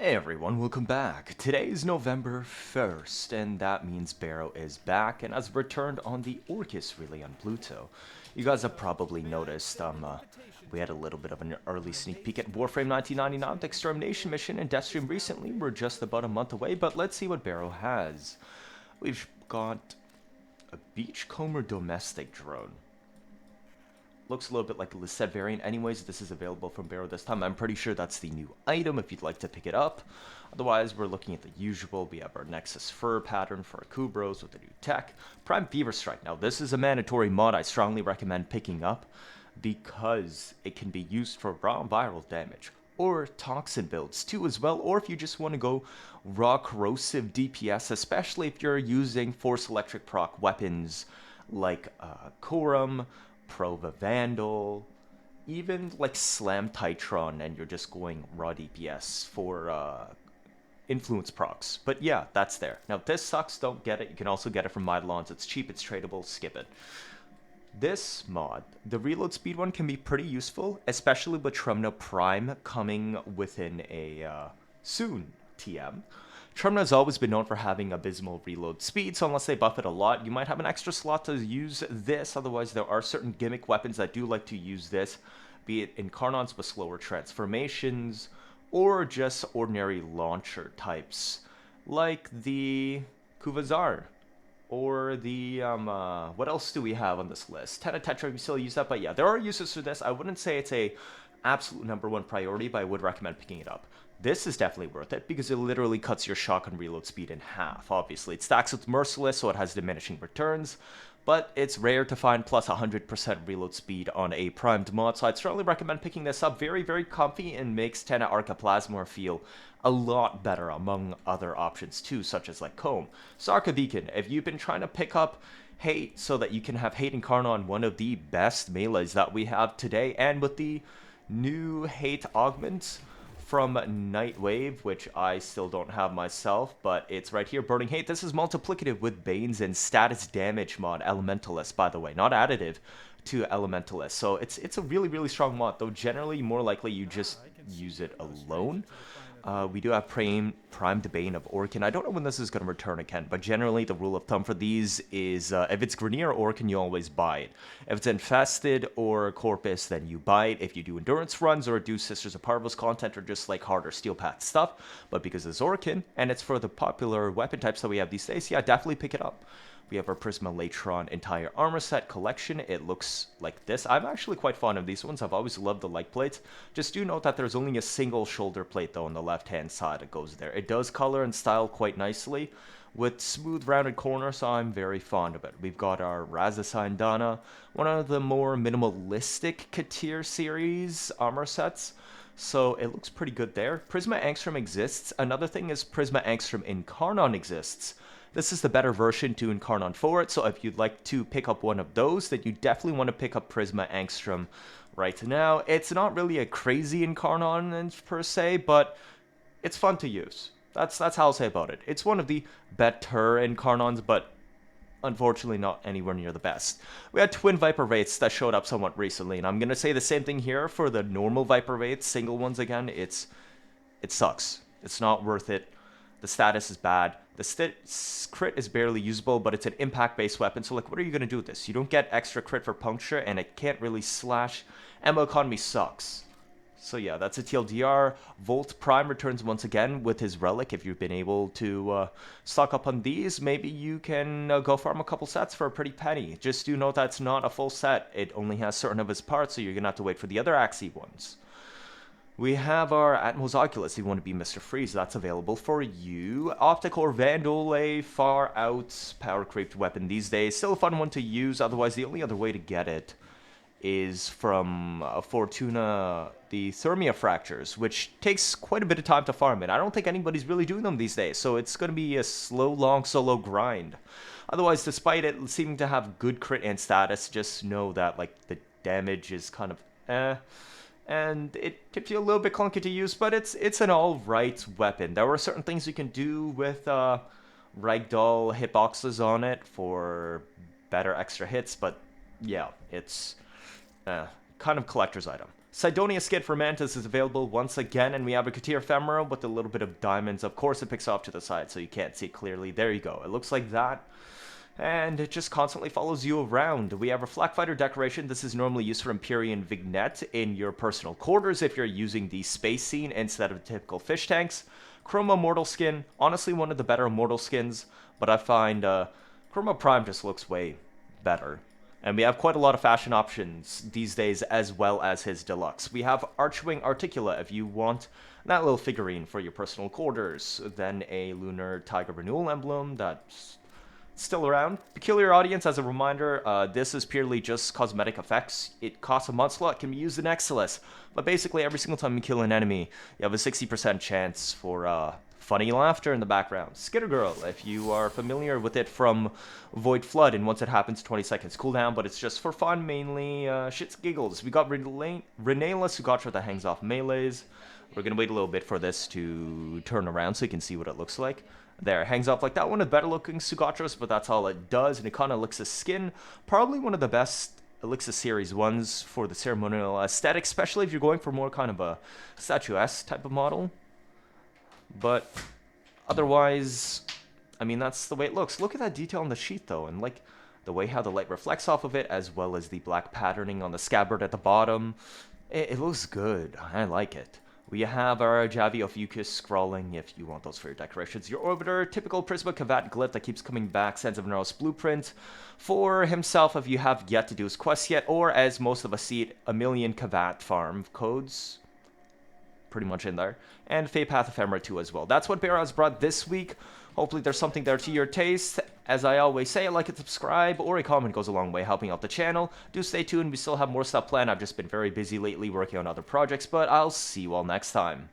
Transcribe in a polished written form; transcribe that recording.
Hey everyone, welcome back. Today is November 1st, and that means Baro is back and has returned on the Orcus Relay on Pluto. You guys have probably noticed, we had a little bit of an early sneak peek at Warframe 1999, the Extermination mission, and Deathstream recently. We're just about a month away, but let's see what Baro has. We've got a Beachcomber domestic drone. Looks a little bit like a Lisette variant. Anyways, this is available from Baro this time. I'm pretty sure that's the new item if you'd like to pick it up. Otherwise, we're looking at the usual. We have our Nexus fur pattern for our Kubros with the new tech. Prime Fever Strike. Now, this is a mandatory mod I strongly recommend picking up because it can be used for raw viral damage or toxin builds too as well, or if you just want to go raw corrosive DPS, especially if you're using force electric proc weapons like Corum, Prova Vandal, even like Slam Titron, and you're just going raw DPS for influence procs. But yeah, that's there. Now, this sucks, don't get it. You can also get it from Eidolons. It's cheap, it's tradable, skip it. This mod, the reload speed one, can be pretty useful, especially with Trumna Prime coming within a soon TM. Trumna has always been known for having abysmal reload speed, so unless they buff it a lot, you might have an extra slot to use this. Otherwise, there are certain gimmick weapons that do like to use this, be it Incarnons with slower transformations, or just ordinary launcher types, like the Kuvazar, or the, what else do we have on this list? Tetra, we still use that, but yeah, there are uses for this. I wouldn't say it's a absolute #1 priority, but I would recommend picking it up. This is definitely worth it because it literally cuts your shotgun reload speed in half. Obviously, it stacks with Merciless, so it has diminishing returns, but it's rare to find plus 100% reload speed on a primed mod, so I'd strongly recommend picking this up. Very, very comfy and makes Tenna Arca Plasmor feel a lot better among other options too, such as like Comb. Sarka Beacon, if you've been trying to pick up Hate so that you can have Hate Incarna on one of the best melees that we have today, and with the new Hate Augment from Nightwave, which I still don't have myself, but it's right here, Burning Hate. This is multiplicative with Banes and status damage mod, Elementalist, by the way, not additive to Elementalist. So it's a really, really strong mod, though generally more likely you just use it alone. We do have Primed Bane of Orkin. I don't know when this is going to return again, but generally the rule of thumb for these is if it's Grenier or Orkin, you always buy it. If it's Infested or Corpus, then you buy it if you do endurance runs or do Sisters of Parvos content or just like harder Steel Path stuff. But because it's Orkin and it's for the popular weapon types that we have these days, yeah, definitely pick it up. We have our Prisma Latron entire armor set collection. It looks like this. I'm actually quite fond of these ones. I've always loved the like plates. Just do note that there's only a single shoulder plate though on the left hand side that goes there. It does color and style quite nicely with smooth rounded corners, so I'm very fond of it. We've got our Razasine Dana, one of the more minimalistic Teer series armor sets. So it looks pretty good there. Prisma Angstrom exists. Another thing is Prisma Angstrom Incarnon exists. This is the better version to Incarnon for it, so if you'd like to pick up one of those, then you definitely want to pick up Prisma Angstrom right now. It's not really a crazy Incarnon per se, but it's fun to use. That's how I'll say about it. It's one of the better Incarnons, but unfortunately not anywhere near the best. We had Twin Viper Wraiths that showed up somewhat recently, and I'm going to say the same thing here for the normal Viper Wraiths, single ones again. It sucks. It's not worth it. The status is bad. The crit is barely usable, but it's an impact-based weapon, so like, what are you going to do with this? You don't get extra crit for puncture, and it can't really slash. Ammo economy sucks. So yeah, that's a TLDR. Volt Prime returns once again with his Relic. If you've been able to stock up on these, maybe you can go farm a couple sets for a pretty penny. Just do note that's not a full set. It only has certain of his parts, so you're going to have to wait for the other Axie ones. We have our Atmos Oculus, if you want to be Mr. Freeze, that's available for you. Opticore Vandal, a far out power creeped weapon these days. Still a fun one to use, otherwise the only other way to get it is from Fortuna, the Thermia Fractures, which takes quite a bit of time to farm it. I don't think anybody's really doing them these days, so it's going to be a slow, long solo grind. Otherwise, despite it seeming to have good crit and status, just know that like the damage is kind of and it can feel a little bit clunky to use, but it's an alright weapon. There were certain things you can do with ragdoll hitboxes on it for better extra hits, but yeah, it's kind of collector's item. Sidonia skin for Mantis is available once again, and we have a Teer ephemera with a little bit of diamonds. Of course, it picks off to the side, so you can't see it clearly. There you go. It looks like that. And it just constantly follows you around. We have a Flak Fighter decoration. This is normally used for Empyrean Vignette in your personal quarters if you're using the space scene instead of typical fish tanks. Chroma Mortal skin, honestly one of the better Mortal skins, but I find Chroma Prime just looks way better. And we have quite a lot of fashion options these days, as well as his deluxe. We have Archwing Articula if you want that little figurine for your personal quarters. Then a Lunar Tiger Renewal emblem that's still around. Peculiar Audience, as a reminder, this is purely just cosmetic effects. It costs a mod slot, can be used in Exilus, but basically every single time you kill an enemy, you have a 60% chance for funny laughter in the background. Skitter Girl, if you are familiar with it from Void Flood, and once it happens, 20 seconds cooldown, but it's just for fun, mainly shits and giggles. We got Renela Sugatra that hangs off melees. We're going to wait a little bit for this to turn around so you can see what it looks like. There, hangs off like that. One of the better looking Sugatras, but that's all it does. And it kind of looks as skin. Probably one of the best Elixir series ones for the ceremonial aesthetic, especially if you're going for more kind of a statuesque type of model. But otherwise, I mean, that's the way it looks. Look at that detail on the sheath, though, and like the way how the light reflects off of it, as well as the black patterning on the scabbard at the bottom. It looks good. I like it. We have our Javi of Yukis scrolling if you want those for your decorations. Your Orbiter, typical Prisma Kavat glyph that keeps coming back, Sands of Neros blueprint. For himself, if you have yet to do his quest yet, or as most of us see it, a million Kavat farm codes. Pretty much in there. And Fey Path Ephemera 2 as well. That's what Baro has brought this week. Hopefully there's something there to your taste. As I always say, like and subscribe, or a comment goes a long way helping out the channel. Do stay tuned, we still have more stuff planned. I've just been very busy lately working on other projects, but I'll see you all next time.